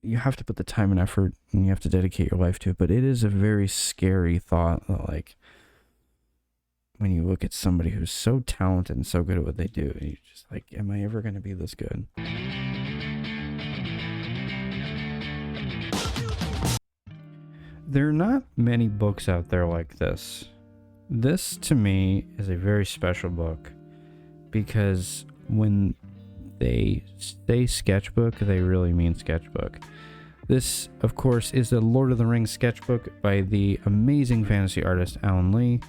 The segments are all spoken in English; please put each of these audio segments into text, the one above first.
you have to put the time and effort, and you have to dedicate your life to it. But it is a very scary thought that, like, when you look at somebody who's so talented and so good at what they do, you're just like, am I ever going to be this good? There are not many books out there like this. This, to me, is a very special book because when they say sketchbook, they really mean sketchbook. This, of course, is the Lord of the Rings sketchbook by the amazing fantasy artist Alan Lee,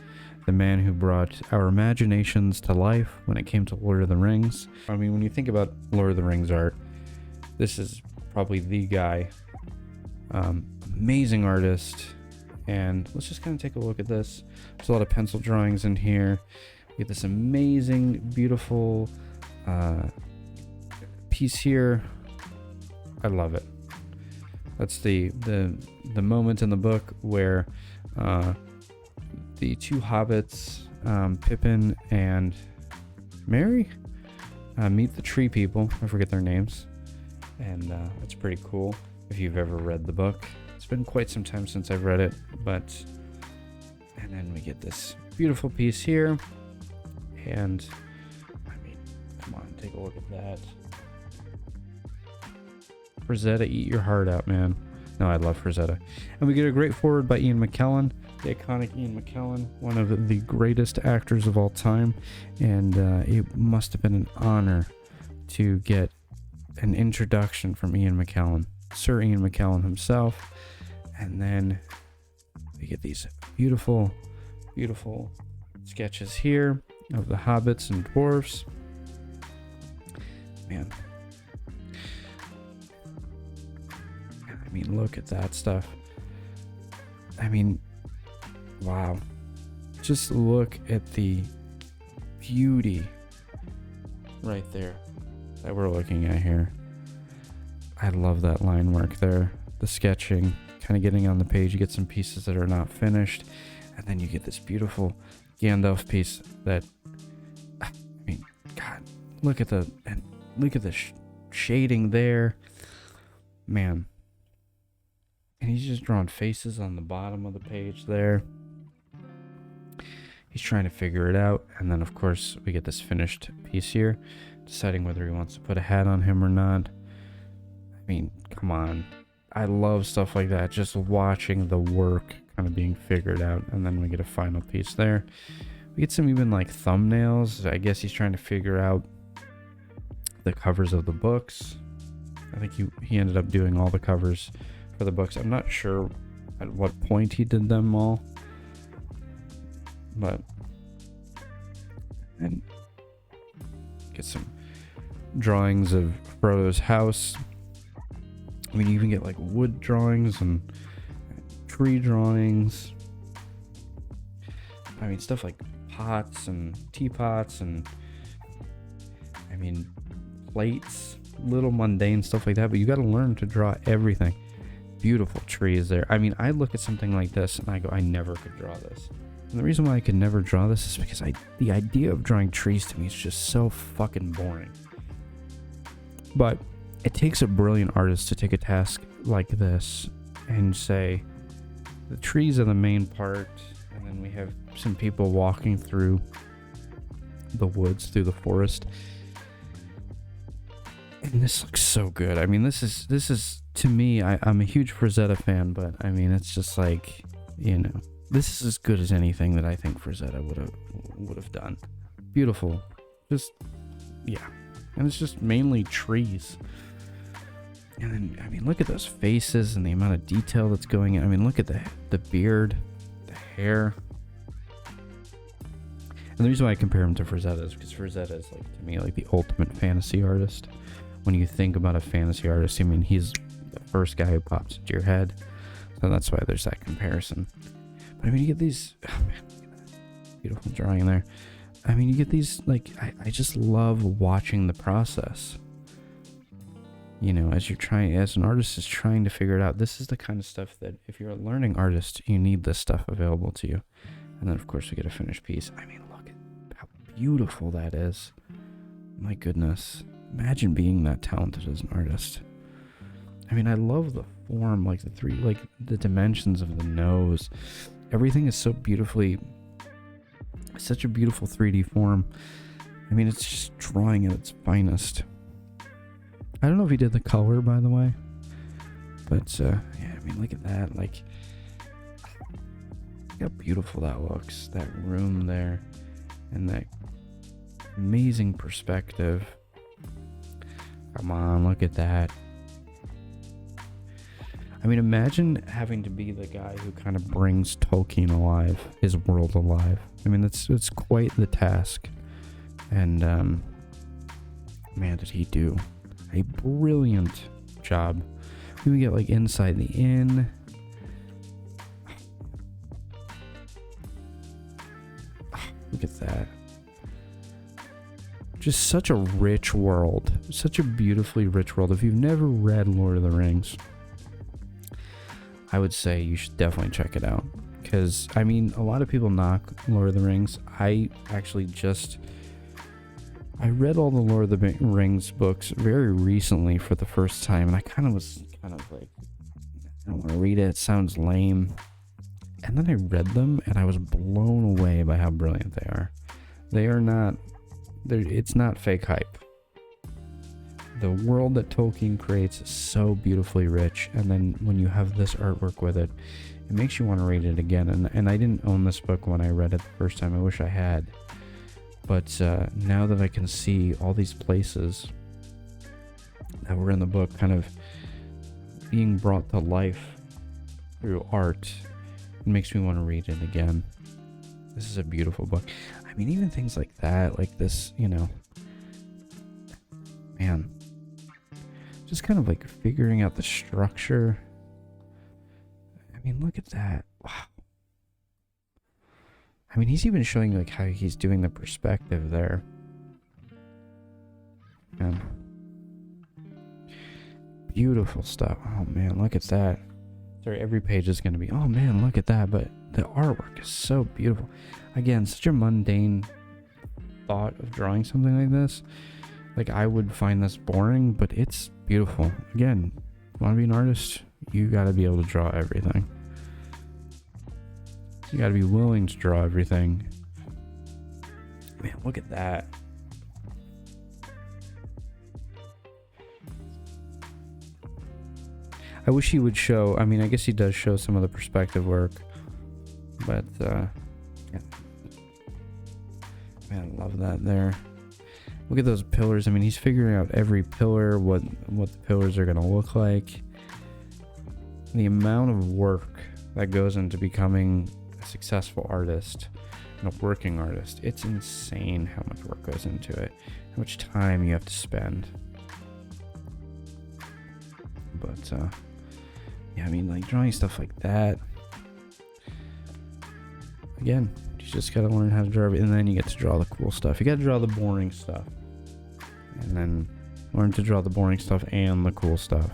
the man who brought our imaginations to life when it came to Lord of the Rings. I mean, when you think about Lord of the Rings art, this is probably the guy. Amazing artist. And let's just kind of take a look at this. There's a lot of pencil drawings in here. We get this amazing, beautiful piece here. I love it. That's the moment in the book where the two hobbits, Pippin and Merry, meet the tree people. I forget their names. And that's pretty cool if you've ever read the book. It's been quite some time since I've read it, and then we get this beautiful piece here. And, I mean, come on, take a look at that. Frazetta, eat your heart out, man. No, I love Frazetta. And we get a great foreword by Ian McKellen, the iconic Ian McKellen, one of the greatest actors of all time. And it must have been an honor to get an introduction from Ian McKellen, Sir Ian McKellen himself. And then we get these beautiful, beautiful sketches here of the hobbits and dwarves. Man. I mean, look at that stuff. I mean, wow. Just look at the beauty right there that we're looking at here. I love that line work there. The sketching, kind of getting on the page. You get some pieces that are not finished. And then you get this beautiful Gandalf piece that, I mean, God, look at the shading there. Man. And he's just drawing faces on the bottom of the page there. He's trying to figure it out. And then, of course, we get this finished piece here, deciding whether he wants to put a hat on him or not. I mean, come on. I love stuff like that. Just watching the work kind of being figured out. And then we get a final piece there. We get some even like thumbnails. I guess he's trying to figure out the covers of the books. I think he ended up doing all the covers for the books. I'm not sure at what point he did them all. But, and get some drawings of Frodo's house. I mean, you even get like wood drawings and tree drawings. I mean, stuff like pots and teapots and, I mean, plates, little mundane stuff like that. But you got to learn to draw everything. Beautiful trees there. I mean, I look at something like this and I go, I never could draw this. And the reason why I could never draw this is because the idea of drawing trees to me is just so fucking boring. But it takes a brilliant artist to take a task like this and say, the trees are the main part, and then we have some people walking through the woods, through the forest. And this looks so good. I mean, this is to me, I'm a huge Frazetta fan, but I mean, it's just like, you know, this is as good as anything that I think Frazetta would have done. Beautiful. Just, yeah. And it's just mainly trees. And then, I mean, look at those faces and the amount of detail that's going in. I mean, look at the beard, the hair. And the reason why I compare him to Frazetta is because Frazetta is, like, to me, like the ultimate fantasy artist. When you think about a fantasy artist, I mean, he's the first guy who pops into your head. So that's why there's that comparison. But I mean, you get these, oh man, look at that beautiful drawing there. I mean, you get these, like, I just love watching the process. You know, as an artist is trying to figure it out. This is the kind of stuff that if you're a learning artist, you need this stuff available to you. And then, of course, we get a finished piece. I mean, look at how beautiful that is. My goodness. Imagine being that talented as an artist. I mean, I love the form, like the dimensions of the nose. Everything is so beautifully, such a beautiful 3D form. I mean, it's just drawing at its finest. I don't know if he did the color, by the way, but yeah, I mean, look at that. Like, how beautiful that looks. That room there, and that amazing perspective. Come on, look at that. I mean, imagine having to be the guy who kind of brings Tolkien alive, his world alive. I mean, it's quite the task. And, man, did he do a brilliant job. We get, like, inside the inn. Look at that. Just such a rich world. Such a beautifully rich world. If you've never read Lord of the Rings, I would say you should definitely check it out. Because, I mean, a lot of people knock Lord of the Rings. I actually I read all the Lord of the Rings books very recently for the first time, and I was like, I don't want to read it. It sounds lame. And then I read them, and I was blown away by how brilliant they are. They are not... It's not fake hype. The world that Tolkien creates is so beautifully rich, and then when you have this artwork with it, it makes you want to read it again. And I didn't own this book when I read it the first time. I wish I had. But now that I can see all these places that were in the book kind of being brought to life through art, it makes me want to read it again. This is a beautiful book. I mean, even things like that, like this, you know, man, just kind of like figuring out the structure. I mean, look at that. Wow. I mean, he's even showing like how he's doing the perspective there. Man. Beautiful stuff. Oh man, look at that. Sorry, every page is going to be, oh man, look at that. But the artwork is so beautiful. Again, such a mundane thought of drawing something like this. Like, I would find this boring, but it's beautiful. Again, want to be an artist? You got to be able to draw everything. You got to be willing to draw everything. Man, look at that. I wish he would show, I mean, I guess he does show some of the perspective work, but, yeah. Man, I love that there. Look at those pillars. I mean, he's figuring out every pillar, what the pillars are going to look like. The amount of work that goes into becoming a successful artist and a working artist, it's insane how much work goes into it, how much time you have to spend. But, yeah, I mean, like, drawing stuff like that, again, you just gotta learn how to draw, and then you get to draw the cool stuff. You gotta draw the boring stuff, and then learn to draw the boring stuff and the cool stuff.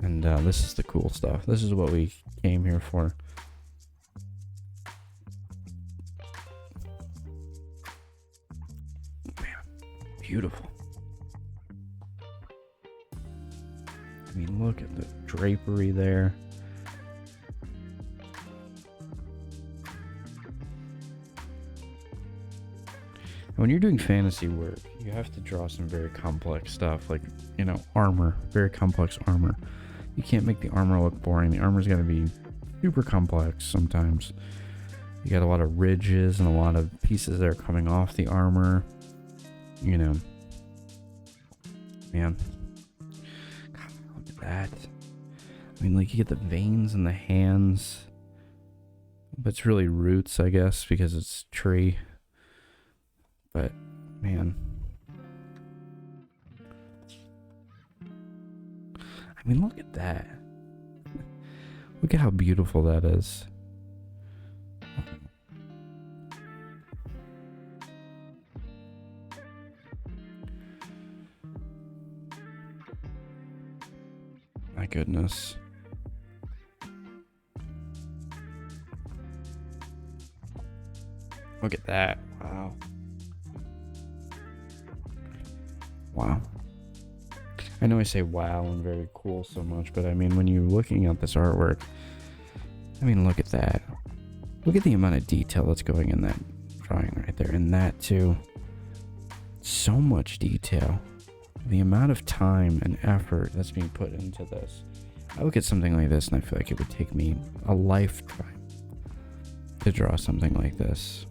And this is the cool stuff. This is what we came here for. Man, beautiful. I mean, look at the drapery there. When you're doing fantasy work, you have to draw some very complex stuff, like, you know, armor, very complex armor. You can't make the armor look boring. The armor's got to be super complex sometimes. You got a lot of ridges and a lot of pieces that are coming off the armor. You know, man. God, look at that. I mean, like, you get the veins in the hands. But it's really roots, I guess, because it's tree. But, man. I mean, look at that. Look at how beautiful that is. My goodness. Look at that. Wow. Wow. I know I say wow and very cool so much, but I mean, when you're looking at this artwork, I mean, look at that. Look at the amount of detail that's going in that drawing right there. And that too. So much detail. The amount of time and effort that's being put into this. I look at something like this and I feel like it would take me a lifetime to draw something like this.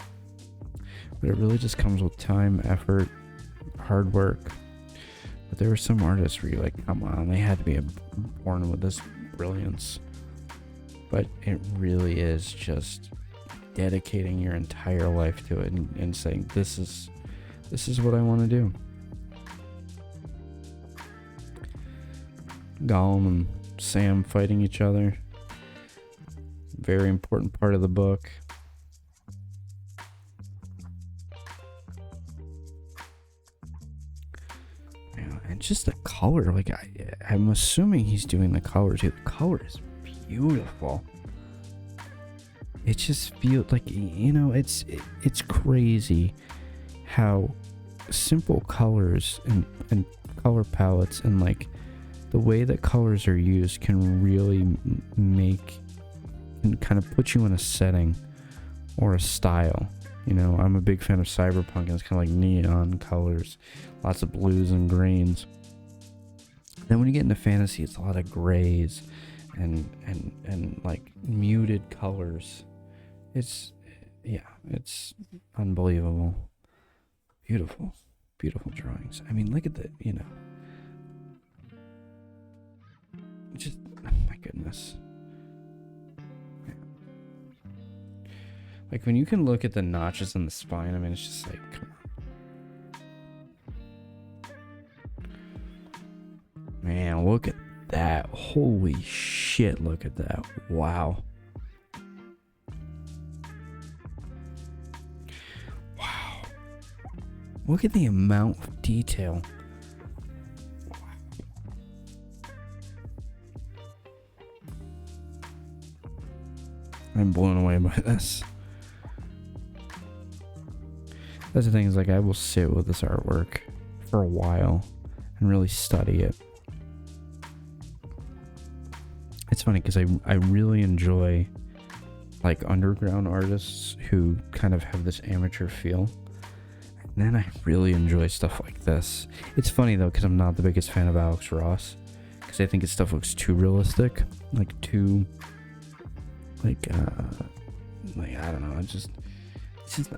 But it really just comes with time, effort, hard work. But there are some artists where you're like, come on, they had to be born with this brilliance. But it really is just dedicating your entire life to it and saying, this is what I want to do. Gollum and Sam fighting each other. Very important part of the book. And just the color, like I'm assuming he's doing the color too. The color is beautiful. It just feels like, you know, it's crazy how simple colors and color palettes and like the way that colors are used can really can kind of put you in a setting or a style. You know, I'm a big fan of cyberpunk, and it's kind of like neon colors, lots of blues and greens. Then when you get into fantasy, it's a lot of grays and like muted colors. It's unbelievable. Beautiful drawings. I mean, look at the, you know, just, oh my goodness. Like when you can look at the notches in the spine, I mean, it's just like, come on. Man, look at that. Holy shit, look at that. Wow. Wow. Look at the amount of detail. I'm blown away by this. That's the thing, is like I will sit with this artwork for a while and really study it. It's funny because I really enjoy like underground artists who kind of have this amateur feel. And then I really enjoy stuff like this. It's funny though, because I'm not the biggest fan of Alex Ross, because I think his stuff looks too realistic, like too like I don't know, it's just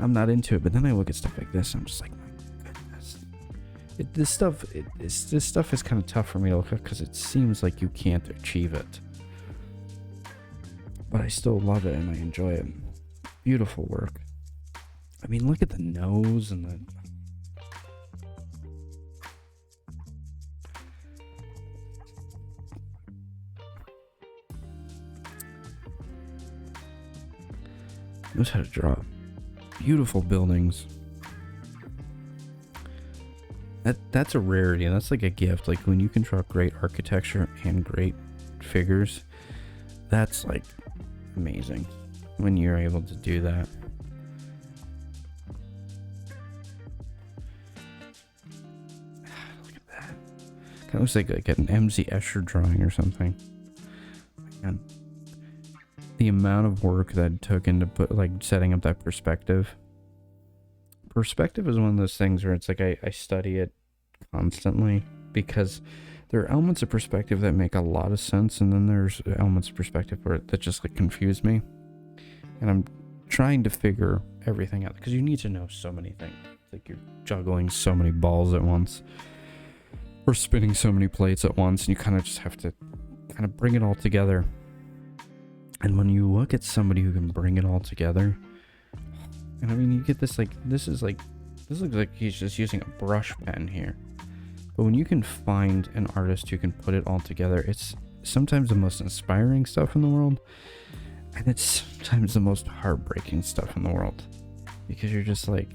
I'm not into it. But then I look at stuff like this, I'm just like, my goodness, this stuff is kind of tough for me to look at because it seems like you can't achieve it, but I still love it and I enjoy it. Beautiful work. I mean, look at the nose and the knows how to draw beautiful buildings. That's a rarity. That's like a gift. Like when you can draw great architecture and great figures, that's like amazing when you're able to do that. Look at that. Kind of looks like an M.Z. Escher drawing or something. Man. The amount of work that it took into setting up that perspective. Perspective is one of those things where it's like I study it constantly, because there are elements of perspective that make a lot of sense, and then there's elements of perspective that just like confuse me, and I'm trying to figure everything out, because you need to know so many things. It's like you're juggling so many balls at once, or spinning so many plates at once, and you kind of just have to kind of bring it all together. And when you look at somebody who can bring it all together, and I mean, you get this this looks like he's just using a brush pen here. But when you can find an artist who can put it all together, it's sometimes the most inspiring stuff in the world, and it's sometimes the most heartbreaking stuff in the world, because you're just like,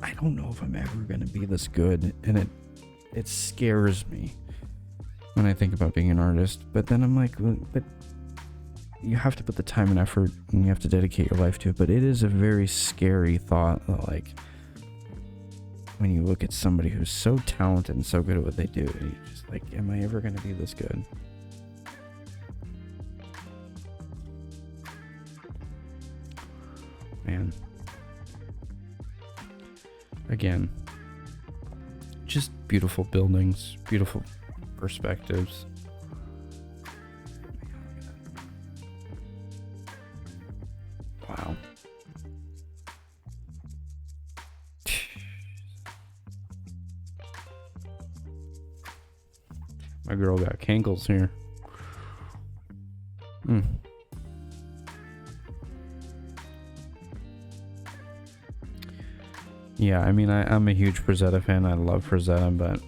I don't know if I'm ever gonna be this good, and it scares me when I think about being an artist. But then I'm like, but you have to put the time and effort, and you have to dedicate your life to it. But it is a very scary thought that, like, when you look at somebody who's so talented and so good at what they do, and you're just like, am I ever going to be this good? Man. Again, just beautiful buildings, beautiful perspectives. Wow. My girl got cankles here. Yeah, I mean, I'm a huge Frazetta fan. I love Frazetta, but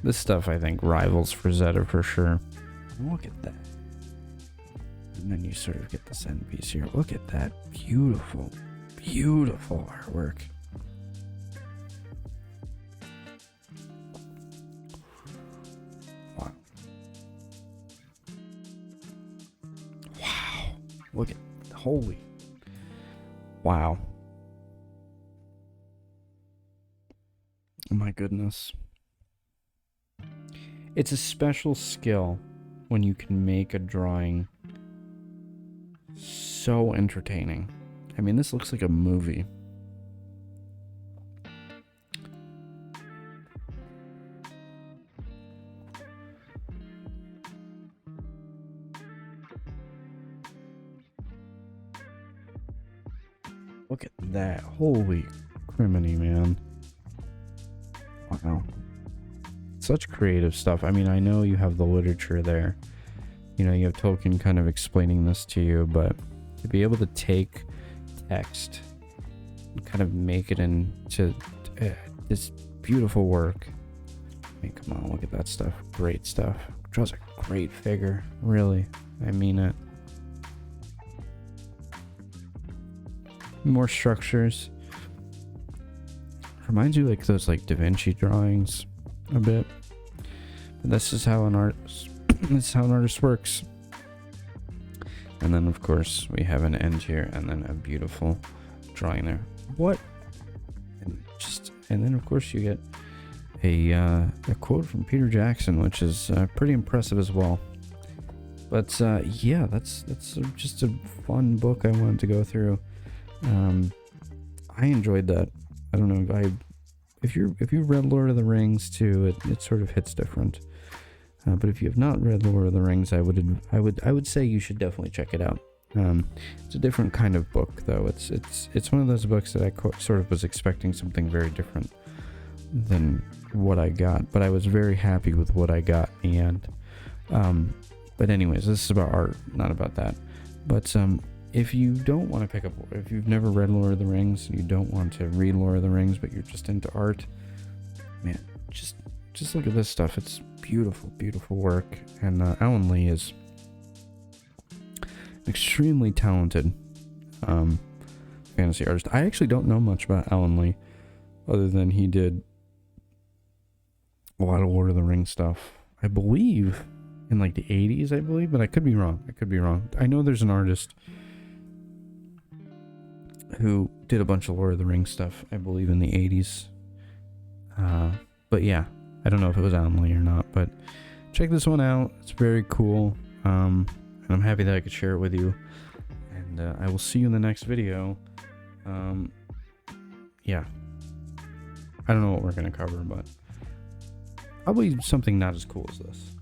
this stuff, I think, rivals Frazetta for sure. Look at that. And then you sort of get this end piece here. Look at that beautiful, beautiful artwork. Wow. Wow. Look at, holy. Wow. Oh my goodness. It's a special skill when you can make a drawing so entertaining. I mean, this looks like a movie. Look at that. Holy criminy, man. Wow. Such creative stuff. I mean, I know you have the literature there. You know, you have Tolkien kind of explaining this to you, but to be able to take text and kind of make it into this beautiful work. I mean, come on, look at that stuff. Great stuff. Draws a great figure. Really. I mean it. More structures. Reminds you like those like Da Vinci drawings a bit. But this is how an artist this is how an artist works. And then of course we have an end here and then a beautiful drawing there. What? And then of course you get a quote from Peter Jackson, which is pretty impressive as well. But yeah, that's just a fun book I wanted to go through. I enjoyed that. I don't know. If you've read Lord of the Rings too, it sort of hits different. But if you have not read Lord of the Rings, I would say you should definitely check it out. It's a different kind of book, though. It's one of those books that I sort of was expecting something very different than what I got, but I was very happy with what I got in the end. But anyways, this is about art, not about that. But if you don't want to pick up, if you've never read Lord of the Rings and you don't want to read Lord of the Rings, but you're just into art, man, just look at this stuff. It's beautiful, beautiful work. And Alan Lee is extremely talented fantasy artist. I actually don't know much about Alan Lee, other than he did a lot of Lord of the Rings stuff. I believe in like the 80s, I believe, but I could be wrong. I know there's an artist who did a bunch of Lord of the Rings stuff, I believe in the 80s. But yeah, I don't know if it was Alan Lee or not, but check this one out. It's very cool. And I'm happy that I could share it with you. And I will see you in the next video. Yeah. I don't know what we're going to cover, but probably something not as cool as this.